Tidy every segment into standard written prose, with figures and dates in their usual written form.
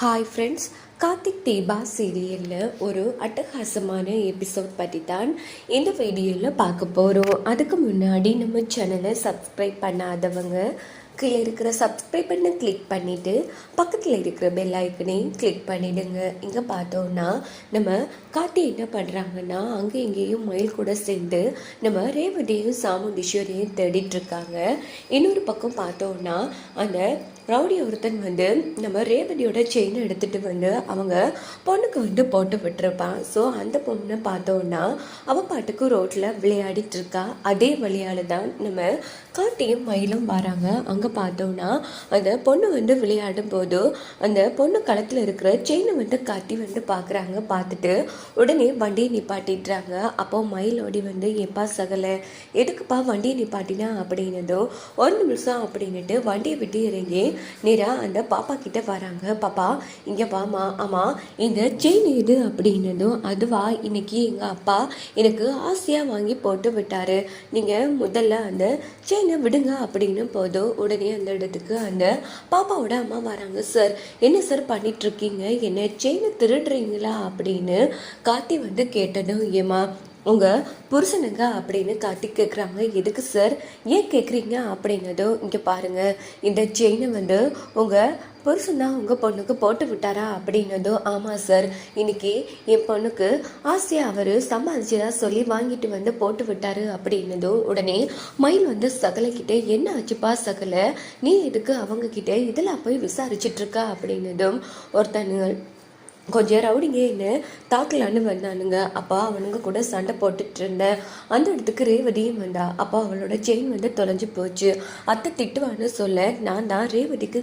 Hi friends, Karthik Deepa சீரியலில் ஒரு அட்டகாசமான எபிசோட் பற்றி தான் இந்த வீடியோவில் பார்க்க போகிறோம். அதுக்கு முன்னாடி நம்ம சேனலை சப்ஸ்கிரைப் பண்ணாதவங்க கீழே இருக்கிற சப்ஸ்கிரைப் பண்ண கிளிக் பண்ணிவிட்டு பக்கத்தில் இருக்கிற பெல் ஐக்கனையும் கிளிக் பண்ணிவிடுங்க. இங்கே பார்த்தோன்னா நம்ம கார்த்தி என்ன பண்ணுறாங்கன்னா அங்கே இங்கேயும் மயில் கூட சேர்ந்து நம்ம ரேவதியும் சாமுண்டீஸ்வரியும் தேடிட்டுருக்காங்க. இன்னொரு பக்கம் பார்த்தோன்னா அந்த ரவுடி ஒருத்தன் நம்ம ரேவதியோட செயினை எடுத்துகிட்டு அவங்க பொண்ணுக்கு போட்டு விட்டுருப்பான். ஸோ அந்த பொண்ணை பார்த்தோன்னா அவள் பாட்டுக்கு ரோட்டில் விளையாடிட்டு இருக்கா. அதே வழியால் தான் நம்ம காட்டியும் மயிலும் வராங்க. அங்கே பார்த்தோன்னா அந்த பொண்ணு விளையாடும் போது அந்த பொண்ணு களத்தில் இருக்கிற செயினை காட்டி பார்க்குறாங்க. பார்த்துட்டு உடனே வண்டியை நிப்பாட்டிடுறாங்க. அப்போ மயிலோடி எப்பா சகலை எதுக்குப்பா வண்டியை நிப்பாட்டினா அப்படின்னதோ ஒரு நிமிஷம் அப்படின்னுட்டு வண்டியை விட்டு இறங்கி நேராக அந்த பாப்பா கிட்ட வராங்க. பாப்பா இங்கே வாமா. ஆமாம், இந்த செயின் எது அப்படின்னதும் அதுவா இன்னைக்கு எங்கள் அப்பா எனக்கு ஆசையாக வாங்கி போட்டு விட்டாரு, நீங்கள் முதல்ல அந்த செயினை விடுங்க அப்படின்னு போதும் உடனே அந்த இடத்துக்கு அந்த பாப்பாவோட அம்மா வராங்க. சார் என்ன சார் பண்ணிட்டுருக்கீங்க, என்ன செயினை திருடுறீங்களா அப்படின்னு கார்த்தி கேட்டதும் ஏமா உங்கள் புருஷனுங்க அப்படின்னு கார்த்திக் கேட்குறாங்க. எதுக்கு சார், ஏன் கேட்குறீங்க அப்படின்னதும் இங்கே பாருங்கள், இந்த செயினை உங்கள் புருஷன் தான் உங்கள் பொண்ணுக்கு போட்டு விட்டாரா அப்படின்னதும் ஆமாம் சார், இன்னைக்கு என் பொண்ணுக்கு ஆசையாக அவர் சம்பாதிச்சதா சொல்லி வாங்கிட்டு போட்டு விட்டாரு அப்படின்னதும் உடனே மயில் சகலைக்கிட்டே என்ன ஆச்சுப்பா சகலை, நீ எதுக்கு அவங்கக்கிட்ட இதெல்லாம் போய் விசாரிச்சிட்ருக்கா அப்படின்னதும் ஒருத்தனுங்க கொஞ்சம் ரவுடிங்க என்ன தாக்கலான்னு வந்தானுங்க. அப்போ அவனுங்க கூட சண்டை போட்டுட்டு இருந்தேன். அந்த இடத்துக்கு ரேவதியும் வந்தா. அப்போ அவளோட செயின் தொலைஞ்சு போச்சு. அத்தை திட்டுவான்னு சொல்ல நான் தான் ரேவதியை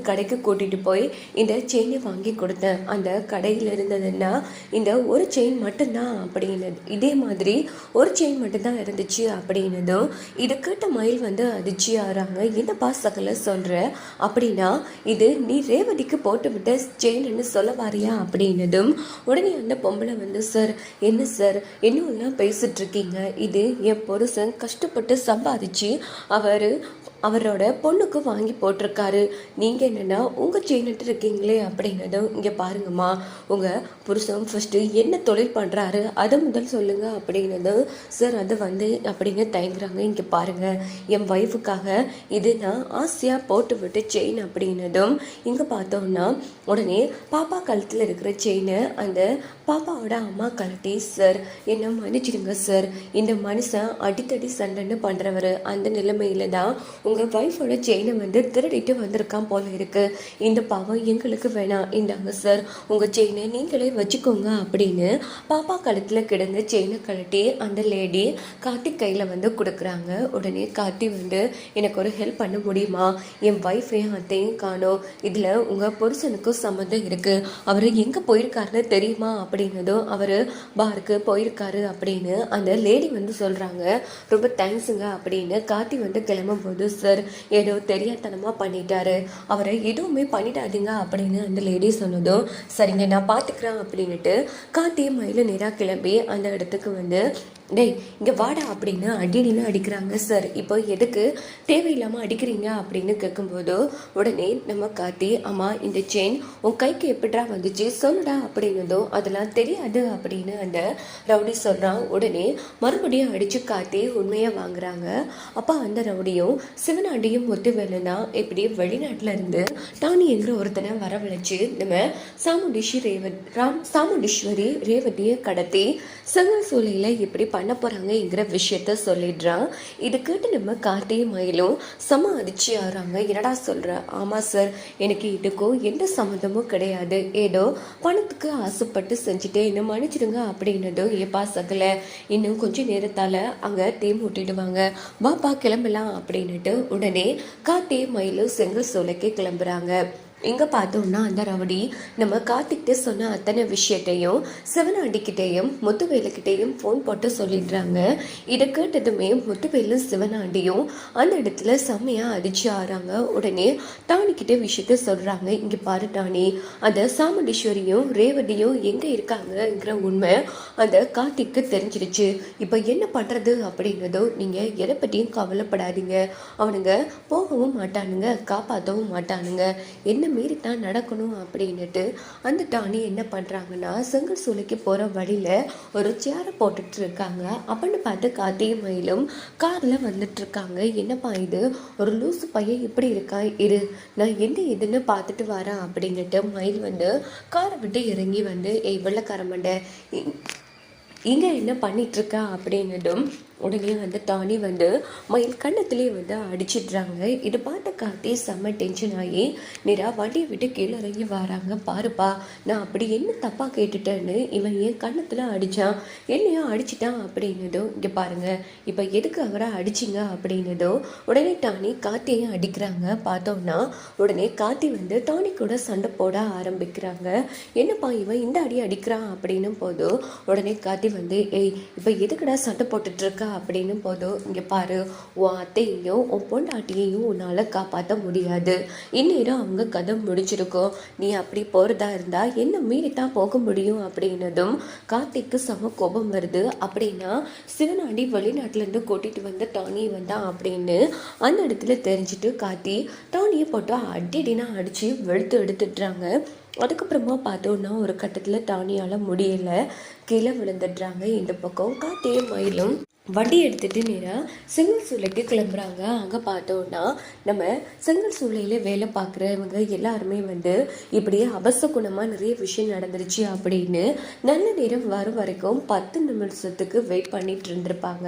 கடைக்கு கூட்டிகிட்டு போய் இந்த செயினை வாங்கி கொடுத்தேன். அந்த கடையில் இருந்ததுன்னா இந்த ஒரு செயின் மட்டும்தான் அப்படின்னது, இதே மாதிரி ஒரு செயின் மட்டும்தான் இருந்துச்சு அப்படின்னதும் இதை கேட்ட மயில் அதிர்ச்சி ஆறாங்க. என்னப்பா சகல சொல்கிற அப்படின்னா இது நீ ரேவதிக்கு போட்டு விட்ட செயின் சொல்ல வாரியா அப்படின்னதும் உடனே அந்த பொம்பளை சார் என்ன சார் இன்னும் பேசிட்டு இருக்கீங்க, இது என் புருஷன் கஷ்டப்பட்டு சம்பாதிச்சு அவரோட பொண்ணுக்கு வாங்கி போட்டிருக்காரு, நீங்கள் என்னென்னா உங்கள் செயின்ட்டு இருக்கீங்களே அப்படின்னதும் இங்கே பாருங்கம்மா, உங்கள் புருஷன் ஃபஸ்ட்டு என்ன தொழில் பண்ணுறாரு அதை முதல் சொல்லுங்கள் அப்படின்னதும் சார் அது அப்படின்னு தயங்குறாங்க. இங்கே பாருங்கள், என் ஒய்ஃபுக்காக இது நான் ஆசையாக போட்டு விட்டு செயின் அப்படின்னதும் இங்கே பார்த்தோம்னா உடனே பாப்பா கழுத்தில் இருக்கிற செயினை அந்த பாப்பாவோட அம்மா கழட்டி சார் என்ன மன்னிச்சிடுங்க சார், இந்த மனுஷன் அடித்தடி சண்டைன்னு பண்ணுறவர், அந்த நிலைமையில தான் உங்கள் ஒய்ஃபோட செயினை திருடிட்டு வந்திருக்கான் போல இருக்கு, இந்த பாவம் எங்களுக்கு வேணாம், இந்தாங்க சார் உங்கள் செயினை நீங்களே வச்சுக்கோங்க அப்படின்னு பாப்பா கழுத்தில் கிடந்த செயினை கழட்டி அந்த லேடி கார்த்திக் கையில் கொடுக்குறாங்க. உடனே கார்த்தி எனக்கு ஒரு ஹெல்ப் பண்ண முடியுமா, என் ஒய்ஃபையும் அத்தையும் காணோம், இதில் உங்கள் புருஷனுக்கும் சம்மந்தம் இருக்குது, அவர் எங்கே போயிருக்காருன்னு தெரியுமா அப்படின்னதும் அவர் பாருக்கு போயிருக்காரு அப்படின்னு அந்த லேடி சொல்கிறாங்க. ரொம்ப தேங்க்ஸுங்க அப்படின்னு கார்த்தி கிளம்பும் போது சார் ஏதோ தெரியாதனமாக பண்ணிட்டாரு, அவரை எதுவுமே பண்ணிடாதீங்க அப்படின்னு அந்த லேடி சொன்னதும் சரிங்க நான் பார்த்துக்கிறேன் அப்படின்னுட்டு கார்த்தி மயில நேராக கிளம்பி அந்த இடத்துக்கு டேய் இங்கே வாடா அப்படின்னு அடின்னு அடிக்கிறாங்க. சார் இப்போ எதுக்கு தேவையில்லாமல் அடிக்கிறீங்க அப்படின்னு கேட்கும்போது உடனே நம்ம கார்த்தி அம்மா இந்த செயின் உன் கைக்கு எப்படிடா வந்துச்சு சொல்லுடா அப்படின்னதும் அதெல்லாம் தெரியாது அப்படின்னு அந்த ரவுடி சொல்கிறான். உடனே மறுபடியும் அடித்து கார்த்தி உண்மையாக வாங்குறாங்க. அப்போ அந்த ரவுடியும் சிவனாண்டியும் ஒத்து வேலைன்னா இப்படி வெளிநாட்டில் இருந்து டானிங்கிற ஒருத்தனை வரவழைச்சு நம்ம சாமுண்டீஸ்வரி ரேவதியை கடத்தி செங்கல் சூளையில் எப்படி பண்ண போகிறாங்கங்கிற விஷயத்த சொல்லிடுறான். இது கேட்டு நம்ம கார்த்தியும் மயிலும் செம அதிர்ச்சி ஆகிறாங்க. என்னடா சொல்கிற, ஆமாம் சார் எனக்கு இதுக்கும் எந்த சம்மந்தமும் கிடையாது, ஏதோ பணத்துக்கு ஆசைப்பட்டு செஞ்சுட்டு என்ன மன்னிச்சிடுங்க அப்படின்னதும் ஏப்பா சகலை இன்னும் கொஞ்சம் நேரத்தால் அங்கே தீ மூட்டிடுவாங்க, வாப்பா கிளம்பலாம் அப்படின்னுட்டு உடனே கார்த்தி மயிலும் செங்கல் சோலைக்கு கிளம்புறாங்க. இங்கே பார்த்தோம்னா அந்த ரவுடி நம்ம கார்த்திக்கிட்ட சொன்ன அத்தனை விஷயத்தையும் சிவனாண்டிக்கிட்டேயும் முத்துவேலுக்கிட்டேயும் ஃபோன் போட்டு சொல்லிடுறாங்க. இதை கேட்டதுமே முத்துவேலும் சிவனாண்டியும் அந்த இடத்துல செம்மையாக அதிர்ச்சி ஆறாங்க. உடனே டானிக்கிட்ட விஷயத்த சொல்கிறாங்க. இங்கே பாரு டானி, அந்த சாமுண்டீஸ்வரியும் ரேவதியும் எங்கே இருக்காங்கங்கிற உண்மை அந்த கார்த்திக்கு தெரிஞ்சிருச்சு, இப்போ என்ன பண்ணுறது அப்படின்னதோ நீங்கள் எதை பற்றியும் கவலைப்படாதீங்க, அவனுங்க போகவும் மாட்டானுங்க காப்பாற்றவும் மாட்டானுங்க, என்ன மீறி தான் நடக்கணும் அப்படின்னுட்டு அந்த டானி என்ன பண்ணுறாங்கன்னா செங்கல் சூளைக்கு போகிற வழியில் ஒரு சேரை போட்டுட்டு இருக்காங்க. அப்படின்னு பார்த்து கார்த்தியும் மயிலும் காரில் வந்துட்டு இருக்காங்க. என்னப்பா இது, ஒரு லூசு பையன் இப்படி இருக்கா, இரு நான் என்ன இதுன்னு பார்த்துட்டு வரேன் அப்படின்னுட்டு மயில் வந்து காரை விட்டு இறங்கி வந்து ஏய் வெள்ளக்காரமண்ட இங்கே என்ன பண்ணிகிட்ருக்கா அப்படின்னதும் உடனே வந்து டானி வந்து மயில் கண்ணத்துலேயே வந்து அடிச்சிடுறாங்க. இது பார்த்த கார்த்தி செம்ம டென்ஷன் ஆகி நேராக வண்டியை விட்டு கீழே இறங்கி வராங்க. பாருப்பா, நான் அப்படி என்ன தப்பாக கேட்டுட்டேன்னு இவன் ஏன் கண்ணத்தில் அடித்தான், என்னையோ அடிச்சிட்டான் அப்படின்னதும் இங்கே பாருங்கள் இப்போ எதுக்கு அவரை அடிச்சிங்க அப்படின்னதும் உடனே டானி கார்த்தியையும் அடிக்கிறாங்க. பார்த்தோம்னா உடனே கார்த்தி வந்து டானி கூட சண்டை போட ஆரம்பிக்கிறாங்க. என்னப்பா இவன் இந்த அடி அடிக்கிறான் அப்படின்னும் போது உடனே கார்த்தி வந்து ஏய் இப்போ எதுக்குடா சண்டை போட்டுட்ருக்கா அப்படின்னு போதும் இங்கே பாரு, உன் அத்தையையும் உன் பொண்டாட்டியையும் உன்னால் காப்பாற்ற முடியாது. இந்நேரம் அவங்க கதை முடிச்சிருக்கோம். நீ அப்படி போகிறதா இருந்தால் என்ன மீறித்தான் போக முடியும் அப்படின்னதும் கார்த்திக்கு சம கோபம் வருது. அப்படின்னா சிவனாண்டி வெளிநாட்டிலேருந்து கூட்டிகிட்டு வந்த டானி வந்தான் அப்படின்னு அந்த இடத்துல தெரிஞ்சுட்டு கார்த்தி டானியை போட்டு அடினா அடித்து வெளுத்து எடுத்துடுறாங்க. அதுக்கப்புறமா பார்த்தோன்னா ஒரு கட்டத்தில் டானியால் முடியலை, கீழே விழுந்துடுறாங்க. இந்த பக்கம் கார்த்தியும் மயிலும் வண்டி எடுத்துகிட்டு நேராக செங்கல் சூளைக்கு கிளம்புறாங்க. அங்கே பார்த்தோன்னா நம்ம செங்கல் சூளையில் வேலை பார்க்குறவங்க எல்லாருமே வந்து இப்படியே அபசகுணமாக நிறைய விஷயம் நடந்துருச்சு அப்படின்னு நல்ல நேரம் வரும் வரைக்கும் 10 நிமிஷத்துக்கு வெயிட் பண்ணிட்டு இருந்திருப்பாங்க.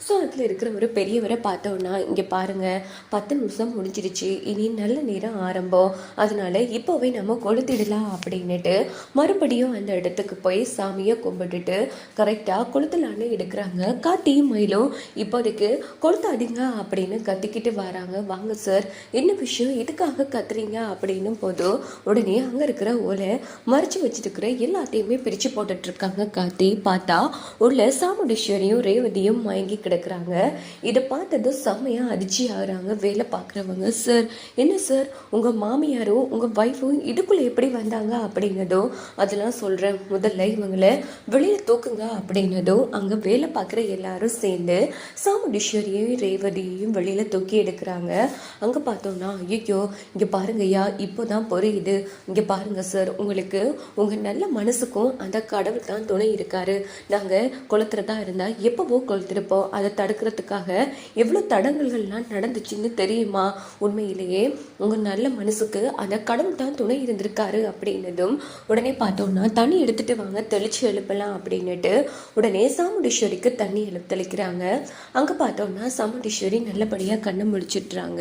ஸோ அதில் இருக்கிற ஒரு பெரியவரை பார்த்தோன்னா இங்கே பாருங்கள் 10 நிமிஷம் முடிஞ்சிருச்சு, இனி நல்ல நேரம் ஆரம்பம், அதனால இப்போவே நம்ம கொளுத்திடலாம் அப்படின்னுட்டு மறுபடியும் அந்த இடத்துக்கு போய் சாமியை கும்பிட்டுட்டு கரெக்டாக கொளுத்தலான்னு எடுக்கிறாங்க. கார்த்தி மயிலும் இப்போதைக்கு கொளுத்தாதீங்க அப்படின்னு கத்திக்கிட்டு வராங்க. வாங்க சார், என்ன விஷயம், எதுக்காக கத்துறீங்க அப்படின்னும் போது உடனே அங்கே இருக்கிற ஓலை மறைச்சு வச்சிருக்கிற எல்லாத்தையுமே பிரித்து போட்டுட்டு இருக்காங்க. கார்த்தி பார்த்தா உள்ள சாமுண்டீஸ்வரியும் ரேவதியும் மயங்கி கிடக்குறாங்க. இதை பார்த்தது செம்மையாக அதிர்ச்சி ஆகுறாங்க வேலை பார்க்குறவங்க. சார் என்ன சார், உங்கள் மாமியாரும் உங்கள் ஒய்ஃபும் இதுக்குள்ளே எப்படி வந்தாங்க அப்படின்னதும் அதெல்லாம் சொல்கிறேன், முதல்ல இவங்களை வெளியில் தூக்குங்க அப்படின்னதும் அங்கே வேலை பார்க்குற எல்லாரும் சேர்ந்து சாமுண்டீஸ்வரியையும் ரேவதியையும் வெளியில் தூக்கி எடுக்கிறாங்க. அங்கே பார்த்தோம்னா ஐயோ இங்கே பாருங்கய்யா இப்போதான் புரியுது, இங்கே பாருங்க சார், உங்களுக்கு உங்கள் நல்ல மனசுக்கும் அந்த கடவுள் தான் துணை இருக்காரு. நாங்கள் கொளுத்துறதா இருந்தால் எப்போவோ கொளுத்திருப்போம், அதை தடுக்கிறதுக்காக எவ்வளோ தடங்கல்கள்லாம் நடந்துச்சுன்னு தெரியுமா, உண்மையிலேயே உங்கள் நல்ல மனசுக்கு அந்த கடவுள் தான் துணை இருந்திருக்காரு அப்படின்னதும் உடனே பார்த்தோம்னா தண்ணி எடுத்துகிட்டு வாங்க தெளிச்சு எழுப்பலாம் அப்படின்னுட்டு உடனே சாமுண்டீஸ்வரிக்கு தண்ணி தெளிக்கிறாங்க. அங்கே பார்த்தோம்னா சாமுண்டீஸ்வரி நல்லபடியாக கண்ணை முடிச்சிட்றாங்க.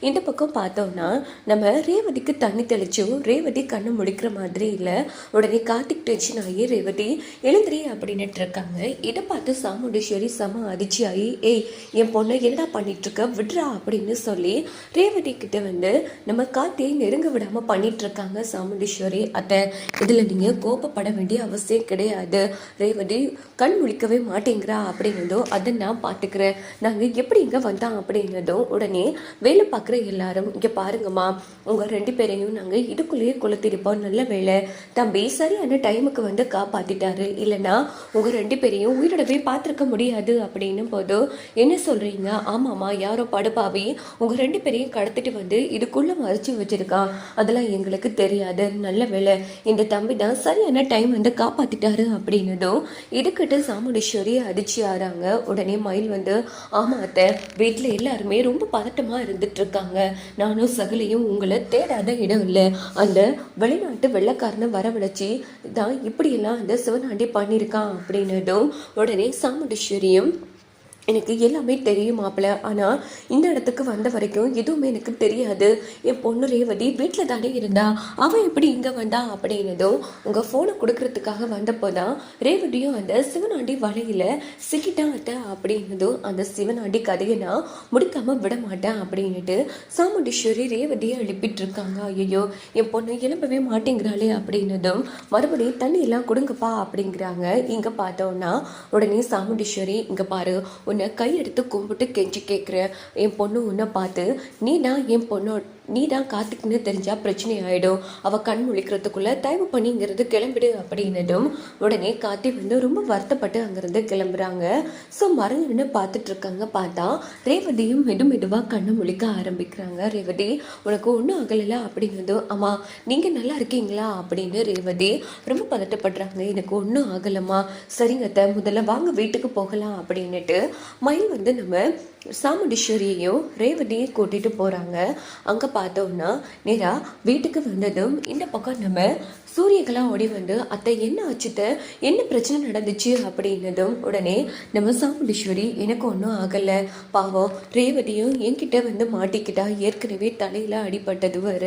இந்த பக்கம் பார்த்தோம்னா நம்ம ரேவதிக்கு தண்ணி தெளிச்சும் ரேவதி கண்ணை முடிக்கிற மாதிரி இல்லை. உடனே கார்த்திக் டென்ஷன் ஆகி ரேவதி எழுந்திரி அப்படின்னுட்டு இருக்காங்க. இதை பார்த்து சாமுண்டீஸ்வரி செம அதிர்ச்சி ஆகி ஏய் என் பொண்ணை என்னடா பண்ணிட்டு இருக்க, விட்றா அப்படின்னு சொல்லி ரேவதி கிட்ட வந்து நம்ம கார்த்தியை நெருங்க விடாமல் பண்ணிட்டு இருக்காங்க சாமுண்டீஸ்வரி. அத்தை இதில் நீங்கள் கோபப்பட வேண்டிய அவசியம் கிடையாது, ரேவதி கண் முழிக்கவே மாட்டேங்கிறா அப்படின்னதும் அதை நான் பார்த்துக்கிறேன், நாங்கள் எப்படி இங்கே வந்தோம் அப்படின்னதும் உடனே வேலை பார்க்குற எல்லாரும் இங்கே பாருங்கம்மா, உங்கள் 2 பேரையும் நாங்கள் இதுக்குள்ளேயே கொளுத்திருப்போம், நல்ல வேலை தம்பி சரியான டைமுக்கு வந்து காப்பாற்றிட்டாரு, இல்லைன்னா உங்கள் 2 பேரையும் உயிரோடவே பார்த்துருக்க முடியாது அப்படின்னும் போது என்ன சொல்கிறீங்க, ஆமாம்மா யாரோ படுபாவி உங்கள் 2 பேரையும் கடத்திட்டு வந்து இதுக்குள்ளே மறைச்சி வச்சிருக்கான், அதெல்லாம் எங்களுக்கு தெரியாது, நல்ல வேலை இந்த தம்பி தான் சரியான டைம் வந்து காப்பாற்றிட்டாரு அப்படின்னதும் இதுக்கிட்ட சாமுண்டீஸ்வரி அதிர்ச்சி ஆறாங்க. உடனே மயில் வந்து ஆமா அத்தை, வீட்டில் எல்லாருமே ரொம்ப பதட்டமாக இருந்துட்டு இருக்காங்க, நானும் சகலையும் உங்களை தேடாத இடம் இல்லை, அந்த வெளிநாட்டு வெள்ளைக்காரனை வரவழைச்சி தான் இப்படியெல்லாம் அந்த சிவனாண்டி பண்ணியிருக்கான் அப்படின்னதும் உடனே சாமுண்டீஸ்வரியும் எனக்கு எல்லாமே தெரியும் மாப்பிள்ள, ஆனால் இந்த இடத்துக்கு வந்த வரைக்கும் எதுவுமே எனக்கு தெரியாது, என் பொண்ணு ரேவதி வீட்டில் தானே இருந்தா, அவன் எப்படி இங்கே வந்தா அப்படின்னதும் உங்கள் ஃபோனை கொடுக்கறதுக்காக வந்தப்போ தான் ரேவதியும் அந்த சிவனாண்டி வலையில் சிக்கிட்டான் அத்தை அப்படின்னதும் அந்த சிவனாண்டி கதையை நான் முடிக்காமல் விட மாட்டேன் அப்படின்னுட்டு சாமுண்டீஸ்வரி ரேவதியை எழுப்பிட்டு இருக்காங்க. ஐயோ என் பொண்ணு எழுப்பவே மாட்டேங்கிறாளே அப்படின்னதும் மறுபடியும் தண்ணியெல்லாம் கொடுங்கப்பா அப்படிங்கிறாங்க. இங்கே பார்த்தோன்னா உடனே சாமுண்டீஸ்வரி இங்கே பாரு, உன்னை கையெடுத்து கும்பிட்டு கெஞ்சி கேட்குறேன், என் பொண்ணு உன்னை பார்த்து நீ தான் என் பொண்ணு நீ தான் கார்த்திக்னு தெரிஞ்சா பிரச்சனை ஆயிடும், அவள் கண் முழிக்கிறதுக்குள்ள தயவு பண்ணிங்கிறது கிளம்பிடு அப்படின்னதும் உடனே கார்த்தி வந்து ரொம்ப வருத்தப்பட்டு அங்கிருந்து கிளம்புறாங்க. ஸோ மறைஞ்சு நின்று பார்த்துட்டு இருக்காங்க. பார்த்தா ரேவதியும் மெதுவாக கண்ணை முழிக்க ஆரம்பிக்கிறாங்க. ரேவதி உனக்கு ஒன்றும் ஆகலைல அப்படின்னதும் அம்மா நீங்கள் நல்லா இருக்கீங்களா அப்படின்னு ரேவதி ரொம்ப பதட்டப்படுறாங்க. எனக்கு ஒன்றும் ஆகலம்மா. சரிங்க அத்தை, முதல்ல வாங்க வீட்டுக்கு போகலாம் அப்படின்னுட்டு மயில் வந்து நம்ம சாமுண்டீஸ்வரியையும் ரேவதியும் கூட்டிட்டு போறாங்க. அங்க பார்த்தோம்னா நேரா வீட்டுக்கு வந்ததும் இந்த பக்கம் நம்ம சூரியகலா ஓடி வந்து அத்தை என்ன ஆச்சுத்த, என்ன பிரச்சனை நடந்துச்சு அப்படின்னதும் உடனே நம்ம சாமுண்டீஸ்வரி எனக்கு ஒன்றும் ஆகலை, பாவம் ரேவதியும் என்கிட்ட வந்து மாட்டிக்கிட்டா, ஏற்கனவே தலையில அடிபட்டது வேற,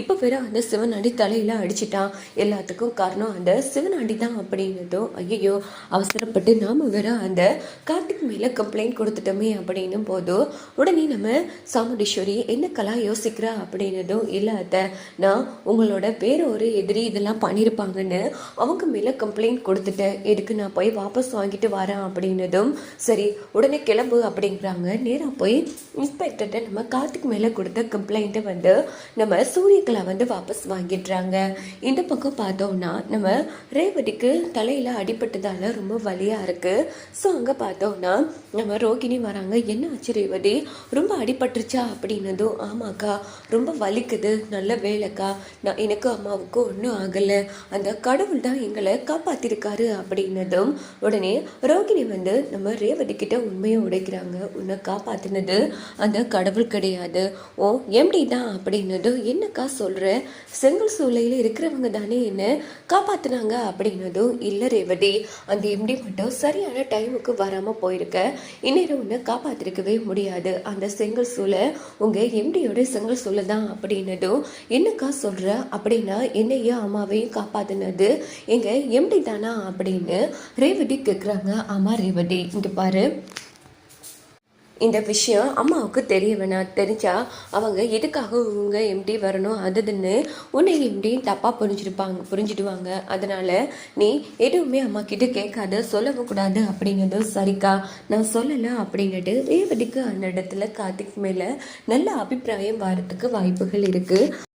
இப்போ வேற அந்த சிவனாண்டி தலையில அடிச்சிட்டான், எல்லாத்துக்கும் காரணம் அந்த சிவனாண்டி தான் அப்படின்னதும் ஐயோ அவசரப்பட்டு நாம வேற அந்த கார்த்திக் மேல கம்ப்ளைண்ட் கொடுத்துட்டோமே அப்படின்னு போதும் உடனே நம்ம சாமுண்டீஸ்வரி என்ன கலா யோசிக்கிறா அப்படின்னதும் இல்லை அத்தை, நான் உங்களோட வேற ஒரு எதிரி இதெல்லாம் பண்ணியிருப்பாங்கன்னு அவங்க மேலே கம்ப்ளைண்ட் கொடுத்துட்டேன், எதுக்கு நான் போய் வாபஸ் வாங்கிட்டு வரேன் அப்படின்னதும் சரி உடனே கிளம்பு அப்படிங்கிறாங்க. நேராக போய் இன்ஸ்பெக்டர்கிட்ட நம்ம கார்த்திக் மேலே கொடுத்த கம்ப்ளைண்ட்டை வந்து நம்ம சூரியகலா வந்து வாபஸ் வாங்கிடுறாங்க. இந்த பக்கம் பார்த்தோம்னா நம்ம ரேவதிக்கு தலையில் அடிபட்டதால ரொம்ப வலியாக இருக்குது. ஸோ அங்கே பார்த்தோம்னா நம்ம ரோகிணி வராங்க. என்ன ஆச்சு ரேவதி, ரொம்ப அடிபட்டுருச்சா அப்படின்னதும் ஆமாக்கா ரொம்ப வலிக்குது, நல்ல வேலைக்கா, நான் எனக்கு அம்மாவுக்கு ஒன்றும் ஆகலை, அந்த கடவுள் தான் எங்களை காப்பாத்திருக்காரு அப்படின்னதும் உடனே ரோகிணி வந்து நம்ம ரேவதி கிட்ட உண்மையை உடைக்கிறாங்க. உன்னை காப்பாத்தினது அந்த கடவுள் கிடையாது, ஓ எம்டி தான் அப்படின்னதும் என்னக்கா சொல்ற, செங்கல் சூளையில் இருக்கிறவங்க தானே என்ன காப்பாத்தினாங்க அப்படின்னதும் இல்லை ரேவதி, அந்த எம்டி மட்டும் சரியான டைமுக்கு வராம போயிருக்க, இந்நேரம் உன்னை காப்பாத்திருக்கவே முடியாது, அந்த செங்கல் சூளை உங்க எம்டியோட செங்கல் சூளை தான் அப்படின்னதும் என்னக்கா சொல்ற, அப்படின்னா என்னையும் அம்மாவையும் காப்பாத்தினது எங்க எம்டி தானா அப்படின்னு ரேவதி கேட்குறாங்க. ஆமா ரேவதி இங்க பாரு, இந்த விஷயம் அம்மாவுக்கு தெரிய வேணாம், தெரிஞ்சா அவங்க எதுக்காக உங்க எம்டி வரணும் அதுன்னு உன்னை எம்டியும் தப்பாக புரிஞ்சிடுவாங்க, அதனால நீ எதுவுமே அம்மா கிட்ட கேட்காத, சொல்லவும் கூடாது அப்படின்னதும் சரிக்கா நான் சொல்லலை அப்படின்னுட்டு ரேவதிக்கு அந்த இடத்துல கார்த்திக் மேலே நல்ல அபிப்பிராயம் வரத்துக்கு வாய்ப்புகள் இருக்குது.